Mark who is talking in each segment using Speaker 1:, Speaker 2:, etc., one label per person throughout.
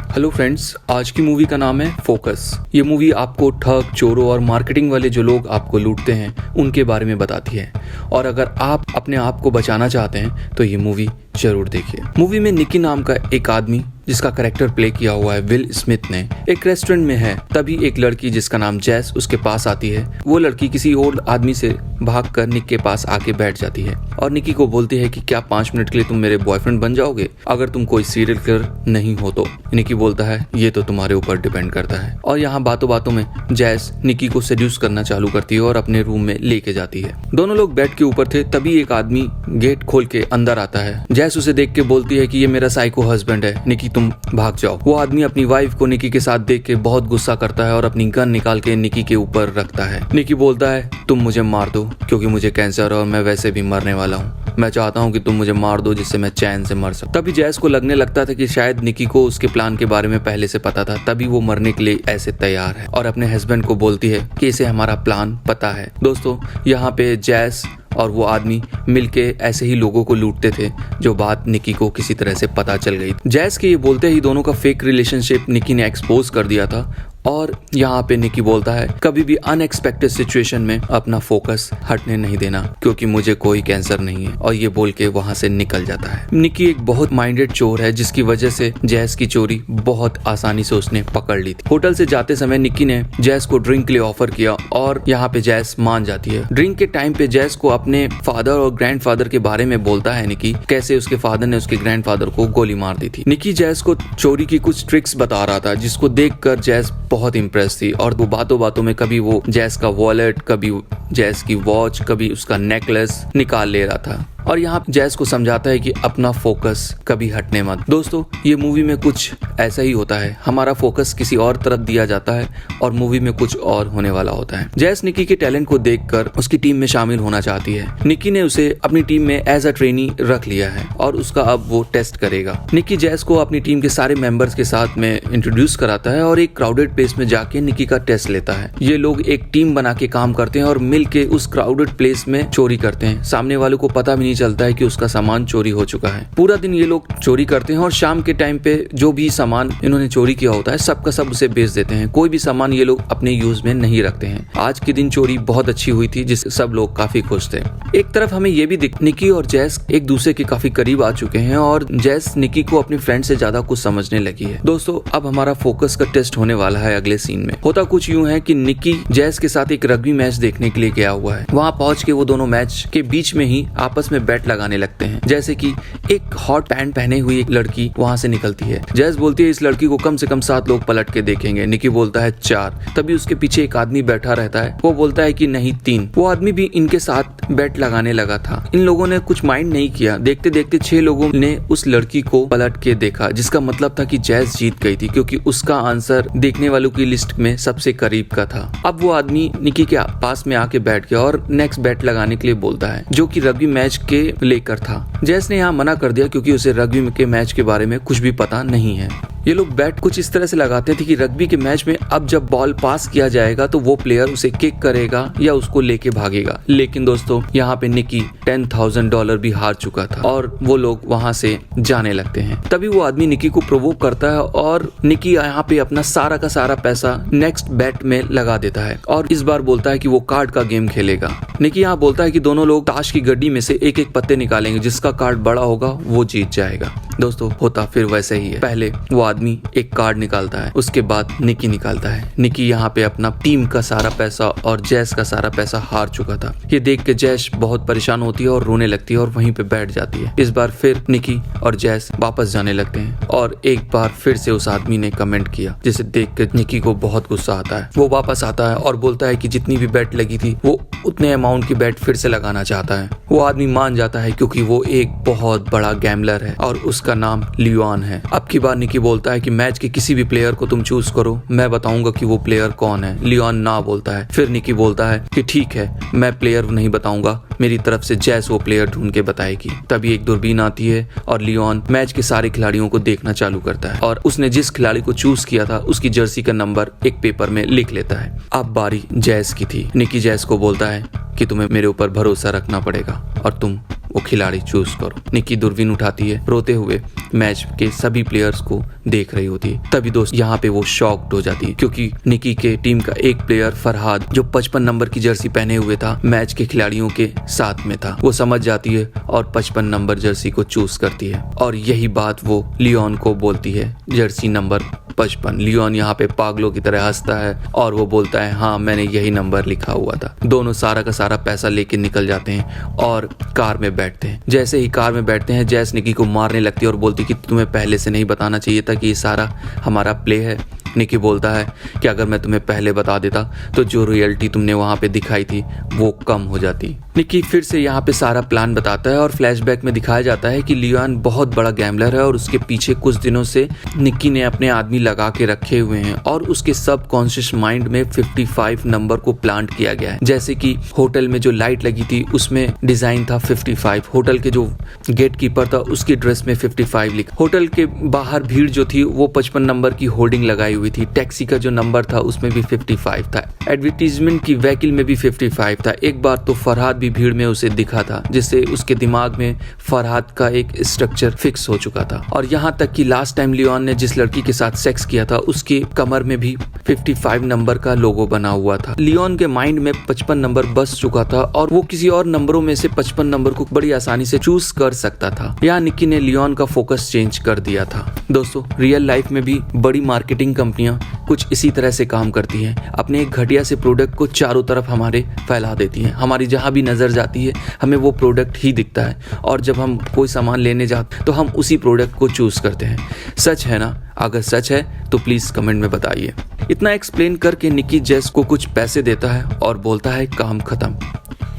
Speaker 1: Hello friends, आज की movie का नाम है फोकस। ये मूवी आपको ठग, चोरों और मार्केटिंग वाले जो लोग आपको लूटते हैं उनके बारे में बताती है। और अगर आप अपने आप को बचाना चाहते हैं तो ये मूवी जरूर देखिए। मूवी में निकी नाम का एक आदमी जिसका कैरेक्टर प्ले किया हुआ है विल स्मिथ ने, एक रेस्टोरेंट में है। तभी एक लड़की जिसका नाम जैस उसके पास आती है। वो लड़की किसी और आदमी से भागकर निक के पास आके बैठ जाती है और निकी को बोलती है कि क्या 5 मिनट के लिए तुम मेरे बॉयफ्रेंड बन जाओगे अगर तुम कोई सीरियल किलर नहीं हो तो। निकी बोलता है ये तो तुम्हारे ऊपर डिपेंड करता है। और यहाँ बातों बातों में जैस निकी को सेड्यूस करना चालू करती है और अपने रूम में लेके जाती है। दोनों लोग बेड के ऊपर थे, तभी एक आदमी गेट खोल के अंदर आता है। जैस उसे देख के बोलती है कि ये मेरा साइको हस्बैंड है, निकी तुम भाग जाओ। वो आदमी अपनी वाइफ को निकी के साथ देख के बहुत गुस्सा करता है और अपनी गन निकाल के निकी के ऊपर रखता है। निकी बोलता है तुम मुझे मार दो क्योंकि मुझे कैंसर है और मैं वैसे भी मरने वाला हूँ। मैं चाहता हूँ कि तुम मुझे मार दो जिससे मैं चैन से मर सकूं। तभी जैस को लगने लगता था कि शायद निकी को उसके प्लान के बारे में पहले से पता था, तभी वो मरने के लिए ऐसे तैयार है और अपने हस्बैंड को बोलती है कि इसे हमारा प्लान पता है। दोस्तों, यहाँ पे जैस और वो आदमी मिलके ऐसे ही लोगों को लूटते थे जो बात निकी को किसी तरह से पता चल गई। जैस के ये बोलते ही दोनों का फेक रिलेशनशिप निकी ने एक्सपोज कर दिया था। और यहाँ पे निकी बोलता है कभी भी अनएक्सपेक्टेड सिचुएशन में अपना फोकस हटने नहीं देना क्योंकि मुझे कोई कैंसर नहीं है, और ये बोल के वहां से निकल जाता है। निकी एक बहुत माइंडेड चोर है जिसकी वजह से जैस की चोरी बहुत आसानी से उसने पकड़ ली थी। होटल से जाते समय निकी ने जैस को ड्रिंक के लिए ऑफर किया और यहाँ पे जैस मान जाती है। ड्रिंक के टाइम पे जैस को अपने फादर और ग्रैंडफादर के बारे में बोलता है निकी, कैसे उसके फादर ने उसके ग्रैंडफादर को गोली मार दी थी। निकी जैस को चोरी की कुछ ट्रिक्स बता रहा था जिसको देखकर जैस बहुत इम्प्रेस थी और वो बातों बातों में कभी वो जैस का वॉलेट, कभी जैस की वॉच, कभी उसका नेकलेस निकाल ले रहा था। और यहाँ जैस को समझाता है कि अपना फोकस कभी हटने मत। दोस्तों, ये मूवी में कुछ ऐसा ही होता है, हमारा फोकस किसी और तरफ दिया जाता है और मूवी में कुछ और होने वाला होता है। जैस निकी के टैलेंट को देखकर उसकी टीम में शामिल होना चाहती है। निकी ने उसे अपनी टीम में एज अ ट्रेनी रख लिया है और उसका अब वो टेस्ट करेगा। निकी जैस को अपनी टीम के सारे मेंबर्स के साथ में इंट्रोड्यूस कराता है और एक क्राउडेड प्लेस में जाके निकी का टेस्ट लेता है। ये लोग एक टीम बना के काम करते हैं और मिल के उस क्राउडेड प्लेस में चोरी करते हैं। सामने वालों को पता भी नहीं चलता है कि उसका सामान चोरी हो चुका है। पूरा दिन ये लोग चोरी करते हैं और शाम के टाइम पे जो भी सामान इन्होंने चोरी किया होता है सबका सब उसे बेच देते हैं। कोई भी सामान ये लोग अपने यूज में नहीं रखते हैं। आज के दिन चोरी बहुत अच्छी हुई थी जिससे सब लोग काफी खुश थे। एक तरफ हमें ये भी निकी और जैस एक दूसरे के काफी करीब आ चुके हैं और जैस निकी को अपने फ्रेंड से ज्यादा कुछ समझने लगी है। दोस्तों, अब हमारा फोकस का टेस्ट होने वाला है अगले सीन में। होता कुछ यूं है कि निकी जैस के साथ एक रग्बी मैच देखने के लिए गया हुआ है। वहाँ पहुंच के वो दोनों मैच के बीच में ही आपस में बैट लगाने लगते हैं। जैसे कि एक हॉट पैंट पहने हुई एक लड़की वहां से निकलती है। जैस बोलती है इस लड़की को कम से कम 7 लोग पलट के देखेंगे। निकी बोलता है 4। तभी उसके पीछे एक आदमी बैठा रहता है। वो बोलता है कि नहीं 3। वो आदमी भी इनके साथ बैट लगाने लगा था। इन लोगों ने कुछ माइंड नहीं किया। देखते देखते 6 लोगों ने उस लड़की को पलट के देखा, जिसका मतलब था कि जैस जीत गई थी क्योंकि उसका आंसर देखने वालों की लिस्ट में सबसे करीब का था। अब वो आदमी निकी के पास में आके बैठ गया और नेक्स्ट बैट लगाने के लिए बोलता है जो कि रग्बी मैच के लेकर था। जैस ने यहाँ मना कर दिया क्योंकि उसे रग्बी के मैच के बारे में कुछ भी पता नहीं है। ये लोग बैट कुछ इस तरह से लगाते थे कि रग्बी के मैच में अब जब बॉल पास किया जाएगा तो वो प्लेयर उसे किक करेगा या उसको लेके भागेगा। लेकिन दोस्तों, यहाँ पे निकी $10,000 भी हार चुका था और वो लोग वहां से जाने लगते हैं। तभी वो आदमी निकी को प्रोवोक करता है और निकी यहाँ पे अपना सारा का सारा पैसा नेक्स्ट बैट में लगा देता है और इस बार बोलता है कि वो कार्ड का गेम खेलेगा। निकी यहाँ बोलता है कि दोनों लोग ताश की गड्डी में से एक एक पत्ते निकालेंगे, जिसका कार्ड बड़ा होगा वो जीत जाएगा। दोस्तों, होता फिर वैसे ही है। पहले वो आदमी एक कार्ड निकालता है, उसके बाद निकी निकालता है। निकी यहाँ पे अपना टीम का सारा पैसा और जैस का सारा पैसा हार चुका था। ये देख के जैस बहुत परेशान होती है और रोने लगती है और वहीं पे बैठ जाती है। इस बार फिर निकी और जैस वापस जाने लगते हैं और एक बार फिर से उस आदमी ने कमेंट किया, जिसे देख के निकी को बहुत गुस्सा आता है। वो वापस आता है और बोलता है कि जितनी भी बैट लगी थी वो उतने अमाउंट की बैट फिर से लगाना चाहता है। वो आदमी मान जाता है क्योंकि वो एक बहुत बड़ा गैम्बलर है और उसका नाम लियोन है। अब की बार निकी बोलता है कि मैच के किसी भी प्लेयर को तुम चूज करो, मैं बताऊंगा कि वो प्लेयर कौन है। लियोन ना बोलता है। फिर निकी बोलता है कि ठीक है, मैं प्लेयर नहीं बताऊंगा, मेरी तरफ से जैस वो प्लेयर ढूंढ के बताएगी। तभी एक दूरबीन आती है और लियोन मैच के सारे खिलाड़ियों को देखना चालू करता है और उसने जिस खिलाड़ी को चूज किया था उसकी जर्सी का नंबर एक पेपर में लिख लेता है। अब बारी जैस की थी। निकी जैस को बोलता है कि तुम्हें मेरे ऊपर भरोसा रखना पड़ेगा और तुम वो खिलाड़ी चूज करो। निकी दूरबीन उठाती है, रोते हुए मैच के सभी प्लेयर्स को देख रही होती है। तभी दोस्त यहाँ पे वो शॉक्ड हो जाती है क्योंकि निकी के टीम का एक प्लेयर फरहाद जो 55 नंबर की जर्सी पहने हुए था मैच के खिलाड़ियों के साथ में था। वो समझ जाती है और 55 नंबर जर्सी को चूज करती है और यही बात वो लियोन को बोलती है, जर्सी नंबर 55। लियोन यहाँ पे पागलों की तरह हंसता है और वो बोलता है हाँ मैंने यही नंबर लिखा हुआ था। दोनों सारा का सारा पैसा लेके निकल जाते हैं और कार में बैठते हैं। जैसे ही कार में बैठते हैं जैस निकी को मारने लगती है और बोलती कि तुम्हें पहले से नहीं बताना चाहिए था कि ये सारा हमारा प्ले है। निकी बोलता है कि अगर मैं तुम्हें पहले बता देता तो जो रॉयल्टी तुमने वहां पे दिखाई थी वो कम हो जाती। निकी फिर से यहाँ पे सारा प्लान बताता है और फ्लैशबैक में दिखाया जाता है कि लियोन बहुत बड़ा गैम्बलर है और उसके पीछे कुछ दिनों से निकी ने अपने आदमी लगा के रखे हुए हैं और उसके सबकॉन्शियस माइंड में 55 नंबर को प्लांट किया गया है। जैसे कि होटल में जो लाइट लगी थी उसमें डिजाइन था 55, होटल के जो गेट कीपर था उसकी ड्रेस में 55 लिखा, होटल के बाहर भीड़ जो थी वो 55 नंबर की होर्डिंग लगाई हुई थी, टैक्सी का जो नंबर था उसमें भी 55 था, एडवर्टीजमेंट की व्हीकल में भी 55 था। एक बार तो फरहाद भी भीड़ में उसे दिखा था जिससे उसके दिमाग में फरहाद का एक स्ट्रक्चर फिक्स हो चुका था। और यहाँ तक कि लास्ट टाइम लियोन ने जिस लड़की के साथ सेक्स किया था उसके कमर में भी 55 नंबर का लोगो बना हुआ था। लियोन के माइंड में 55 नंबर बस चुका था और वो किसी और नंबरों में से 55 नंबर को बड़ी आसानी से चूज कर सकता था। यहाँ निकी ने लियोन का फोकस चेंज कर दिया था। दोस्तों रियल लाइफ में भी बड़ी मार्केटिंग कंपनियां कुछ इसी तरह से काम करती हैं। अपने एक घटिया से प्रोडक्ट को चारों तरफ हमारे फैला देती हैं। हमारी जहां भी नजर जाती है हमें वो प्रोडक्ट ही दिखता है और जब हम कोई सामान लेने जाते तो हम उसी प्रोडक्ट को चूज करते हैं। सच है ना? अगर सच है तो प्लीज कमेंट में बताइए। इतना एक्सप्लेन करके निकी जैस को कुछ पैसे देता है और बोलता है काम खत्म।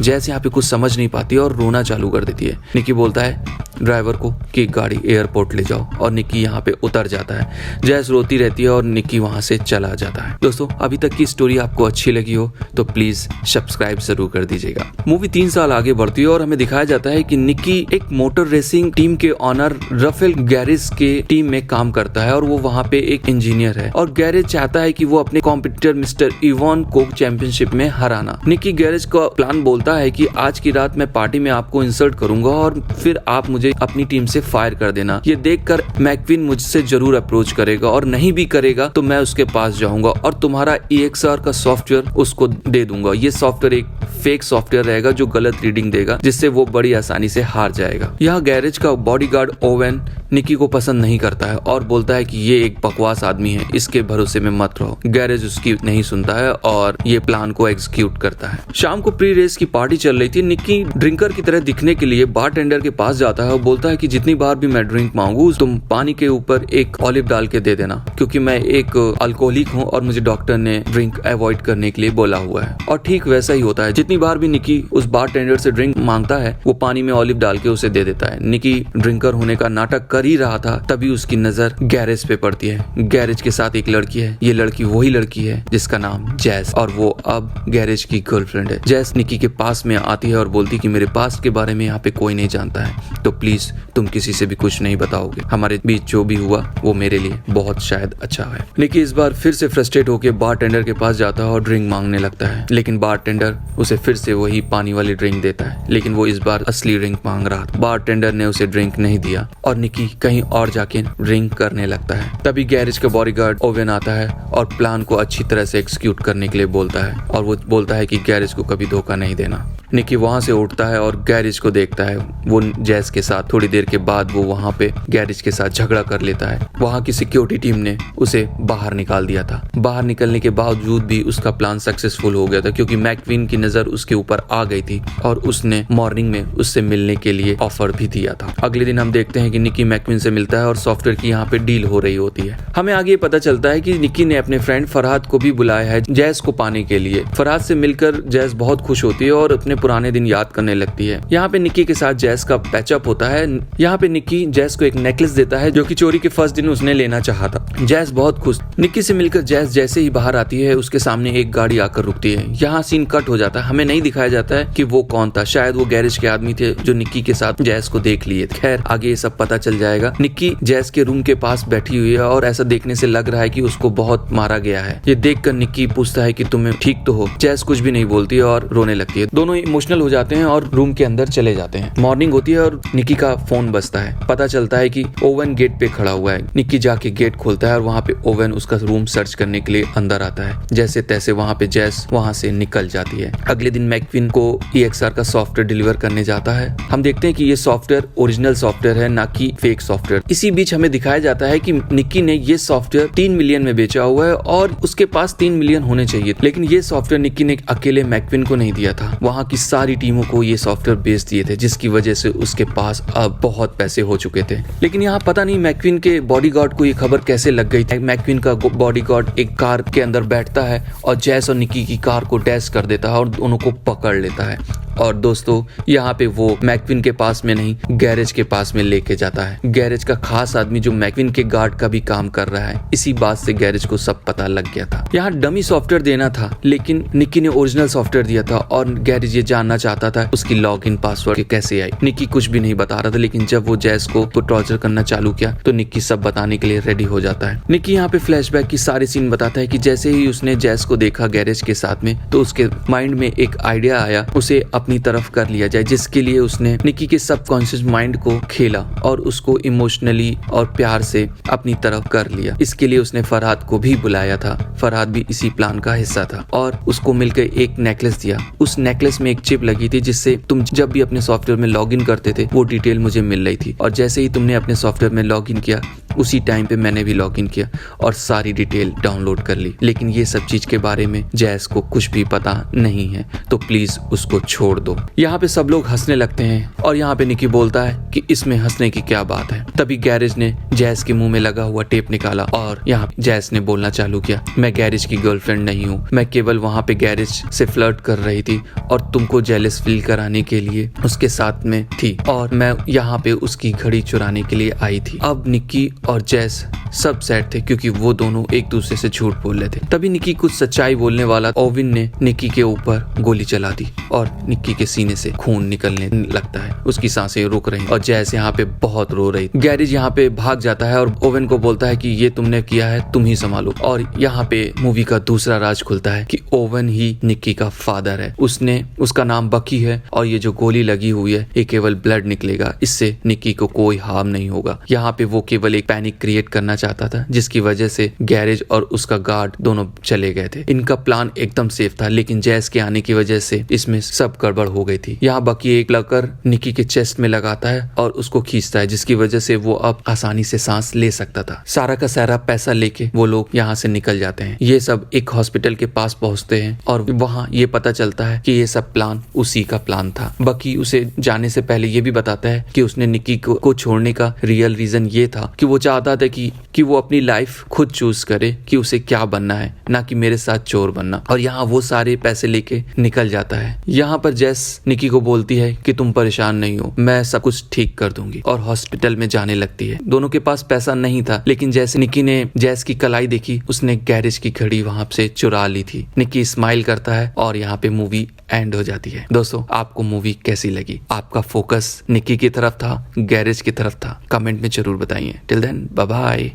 Speaker 1: जैस यहाँ पे कुछ समझ नहीं पाती और रोना चालू कर देती है। निकी बोलता है ड्राइवर को कि गाड़ी एयरपोर्ट ले जाओ और निकी यहाँ पे उतर जाता है। जैस रोती रहती है और निकी वहां से चला जाता है। दोस्तों अभी तक की स्टोरी आपको अच्छी लगी हो तो प्लीज सब्सक्राइब जरूर कर दीजिएगा। मूवी 3 साल आगे बढ़ती है और हमें दिखाया जाता है कि निकी एक मोटर रेसिंग टीम के ऑनर रफेल गैरेज के टीम में काम करता है और वो वहाँ पे एक इंजीनियर है और गैरेज चाहता है कि वो अपने कॉम्पिटिटर मिस्टर इवॉन को चैंपियनशिप में हराना। निकी गैरेज का प्लान बोलता है कि आज की रात मैं पार्टी में आपको इंसल्ट करूंगा और फिर आप मुझे अपनी टीम से फायर कर देना। ये देखकर मैकविन मुझसे जरूर अप्रोच करेगा और नहीं भी करेगा तो मैं उसके पास जाऊंगा और तुम्हारा EXR का सॉफ्टवेयर उसको दे दूंगा। ये सॉफ्टवेयर एक फेक सॉफ्टवेयर रहेगा जो गलत रीडिंग देगा जिससे वो बड़ी आसानी से हार जाएगा। यह गैरेज का बॉडीगार्ड ओवेन निकी को पसंद नहीं करता है और बोलता है कि ये एक बकवास आदमी है, इसके भरोसे में मत रहो। गैरेज उसकी नहीं सुनता है और ये प्लान को एग्जीक्यूट करता है। शाम को प्री रेस की पार्टी चल रही थी। निकी ड्रिंकर की तरह दिखने के लिए बारटेंडर के पास जाता है और बोलता है कि जितनी बार भी मैं ड्रिंक मांगू तुम पानी के ऊपर एक ऑलिव डाल के दे देना क्योंकि मैं एक अल्कोहलिक हूँ और मुझे डॉक्टर ने ड्रिंक अवॉइड करने के लिए बोला हुआ है। और ठीक वैसा ही होता है। जितनी बार भी निकी उस बारटेंडर से ड्रिंक मांगता है वो पानी में ऑलिव डाल के उसे दे देता है। निकी ड्रिंकर होने का नाटक कर ही रहा था तभी उसकी नजर गैरेज पे पड़ती है। गैरेज के साथ एक लड़की है। ये लड़की वही लड़की है जिसका नाम जैस और वो अब गैरेज की गर्लफ्रेंड है। जैस निकी के पास में आती है और बोलती कि मेरे पास्ट के बारे में यहाँ पे कोई नहीं जानता है तो प्लीज तुम किसी से भी कुछ नहीं बताओगे। हमारे बीच जो भी हुआ वो मेरे लिए बहुत शायद अच्छा है। निकी इस बार फिर से फ्रस्ट्रेट होकर बारटेंडर के पास जाता है और ड्रिंक मांगने लगता है लेकिन बारटेंडर उसे फिर से वही पानी वाली ड्रिंक देता है लेकिन वो इस बार असली ड्रिंक मांग रहा था। बारटेंडर ने उसे ड्रिंक नहीं दिया और निकी कहीं और जाके ड्रिंक करने लगता है। तभी गैरेज का बॉडीगार्ड ओवेन आता है और प्लान को अच्छी तरह से एग्जीक्यूट करने के लिए बोलता है और वो बोलता है कि गैरेज को कभी धोखा नहीं देना। निकी वहां से उठता है और गैरेज को देखता है। वो जैस के साथ थोड़ी देर के बाद वो वहां पे गैरेज के साथ झगड़ा कर लेता है। वहां की सिक्योरिटी टीम ने उसे बाहर निकाल दिया था। बाहर निकलने के बावजूद भी उसका प्लान सक्सेसफुल हो गया था क्योंकि मैकविन की नजर उसके ऊपर आ गई थी और उसने मॉर्निंग में उससे मिलने के लिए ऑफर भी दिया था। अगले दिन हम देखते हैं कि निकी मैकविन से मिलता है और सॉफ्टवेयर की यहाँ पे डील हो रही होती है। हमें आगे पता चलता है कि निकी ने अपने फ्रेंड फरहाद को भी बुलाया है जैस को पाने के लिए। फरहाद से मिलकर जैस बहुत खुश होती है और अपने पुराने दिन याद करने लगती है। यहाँ पे निक्की के साथ जैस का पैचअप होता है। यहाँ पे निक्की जैस को एक नेकलेस देता है जो कि चोरी के फर्स्ट दिन उसने लेना चाहा था। जैस बहुत खुश। निक्की से मिलकर जैस जैसे ही बाहर आती है उसके सामने एक गाड़ी आकर रुकती है। यहाँ सीन कट हो जाता है, हमें नहीं दिखाया जाता है कि वो कौन था। शायद वो गैरेज के आदमी थे जो निक्की के साथ जैस को देख लिए। खैर आगे ये सब पता चल जाएगा। निक्की जैस के रूम के पास बैठी हुई है और ऐसा देखने से लग रहा है कि उसको बहुत मारा गया है। ये देखकर निक्की पूछता है कि तुम ठीक तो हो। जैस कुछ भी नहीं बोलती है और रोने लगती है। दोनों इमोशनल हो जाते हैं और रूम के अंदर चले जाते हैं। मॉर्निंग होती है और निक्की का फोन बजता है। पता चलता है कि ओवन गेट पे खड़ा हुआ है। निक्की जाके गेट खोलता है और वहाँ पे ओवन उसका रूम सर्च करने के लिए अंदर आता है। जैसे तैसे वहाँ पे जैस वहाँ से निकल जाती है। अगले दिन मैकविन को EXR का सॉफ्टवेयर डिलीवर करने जाता है। हम देखते हैं कि ये सॉफ्टवेयर ओरिजिनल सॉफ्टवेयर है, ना कि फेक सॉफ्टवेयर। इसी बीच हमें दिखाया जाता है कि निक्की ने ये सॉफ्टवेयर 3 मिलियन में बेचा हुआ है और उसके पास 3 मिलियन होने चाहिए, लेकिन ये सॉफ्टवेयर निक्की ने अकेले मैकविन को नहीं दिया था। वहाँ की सारी टीमों को ये सॉफ्टवेयर बेच दिए थे, जिसकी वजह से उसके पास अब बहुत पैसे हो चुके थे। लेकिन यहाँ पता नहीं मैकविन के बॉडीगार्ड को ये खबर कैसे लग गई थी। मैकविन का बॉडीगार्ड एक कार के अंदर बैठता है और जैस और निक्की की कार को डैश कर देता है और दोनों को पकड़ लेता है। और दोस्तों यहाँ पे वो मैकविन के पास में नहीं, गैरेज के पास में लेके जाता है। गैरेज का खास आदमी जो मैकविन के गार्ड का भी काम कर रहा है। इसी बात से गैरेज को सब पता लग गया था। यहाँ डमी सॉफ्टवेयर देना था, लेकिन निक्की ने ओरिजिनल सॉफ्टवेयर दिया था और गैरेज ये जानना चाहता था उसकी लॉगिन पासवर्ड कैसे आई। निक्की कुछ भी नहीं बता रहा था, लेकिन जब वो जैस को टॉर्चर करना चालू किया तो निक्की सब बताने के लिए रेडी हो जाता है। निक्की यहाँ पे फ्लैशबैक की सारी सीन बताता है कि जैसे ही उसने जैस को देखा गैरेज के साथ में, तो उसके माइंड में एक आइडिया आया उसे अपनी तरफ कर लिया जाए, जिसके लिए उसने निक्की के सबकॉन्शियस माइंड को खेला और उसको इमोशनली और प्यार से अपनी तरफ कर लिया। इसके लिए उसने फरहाद को भी बुलाया था। फरहाद भी इसी प्लान का हिस्सा था और उसको मिलकर एक नेकलेस दिया। उस नेकलेस में एक चिप लगी थी जिससे तुम जब भी अपने सॉफ्टवेयर में लॉगिन करते थे वो डिटेल मुझे मिल रही थी। और जैसे ही तुमने अपने सॉफ्टवेयर में लॉगिन किया उसी टाइम पे मैंने भी लॉगिन किया और सारी डिटेल डाउनलोड कर ली। लेकिन ये सब चीज के बारे में जैस को कुछ भी पता नहीं है, तो प्लीज उसको छोड़ दो। यहाँ पे सब लोग हंसने लगते हैं और यहाँ पे निक्की बोलता है कि इसमें हंसने की क्या बात है। तभी गैरेज ने जैस के मुंह में लगा हुआ टेप निकाला और यहाँ जैस ने बोलना चालू किया, मैं गैरेज की गर्लफ्रेंड नहीं हूँ, मैं केवल वहाँ पे गैरेज से फ्लर्ट कर रही थी और तुमको जेलस फील कराने के लिए उसके साथ में थी और मैं यहाँ पे उसकी घड़ी चुराने के लिए आई थी। अब निक्की और जैस सब सैड थे क्योंकि वो दोनों एक दूसरे से झूठ बोल रहे थे। तभी निक्की कुछ सच्चाई बोलने वाला ओविन ने निक्की के ऊपर गोली चला दी और निक्की के सीने से खून निकलने लगता है। उसकी सांसें रुक रही और जैस यहाँ पे बहुत रो रही। गैरेज यहाँ पे भाग जाता है और ओवेन को बोलता है कि ये तुमने किया है, तुम ही संभालो। और यहाँ पे मूवी का दूसरा राज खुलता है कि ओवेन ही निक्की का फादर है। उसका नाम बकी है और ये जो गोली लगी हुई है ये केवल ब्लड निकलेगा, इससे निक्की को कोई हार्म नहीं होगा। यहाँ पे वो केवल एक पैनिक क्रिएट करना चाहता था जिसकी वजह से गैरेज और उसका गार्ड दोनों चले गए थे। इनका प्लान एकदम सेफ था, लेकिन जैस के आने की वजह से इसमें सब गड़बड़ हो गई थी। यहाँ बकी एक लकर निक्की के चेस्ट में लगाता है और उसको खींचता है, जिसकी वजह से वो अब आसानी से सांस ले सकता था। सारा का सारा पैसा लेके वो लोग यहाँ से निकल जाते हैं। ये सब एक हॉस्पिटल के पास पहुंचते हैं और वहाँ ये पता चलता है कि ये सब प्लान उसी का प्लान था। बकी उसे जाने से पहले ये भी बताता है कि उसने निक्की को छोड़ने का रियल रीजन ये था कि वो चाहता था कि वो अपनी लाइफ खुद चूज करे कि उसे क्या बनना है, ना कि मेरे साथ चोर बनना। और यहाँ वो सारे पैसे लेके निकल जाता है। यहाँ पर जैस निक्की को बोलती है कि तुम परेशान नहीं हो, मैं सब कुछ ठीक कर दूंगी, और हॉस्पिटल में जाने लगती है। दोनों के पास पैसा नहीं था, लेकिन जैसे निक्की ने जैस की कलाई देखी, उसने गैरेज की घड़ी वहां से चुरा ली थी। निक्की स्माइल करता है और यहाँ पे मूवी एंड हो जाती है। दोस्तों, आपको मूवी कैसी लगी? आपका फोकस निक्की की तरफ था, गैरेज की तरफ था? कमेंट में जरूर बताइए। Till then bye bye.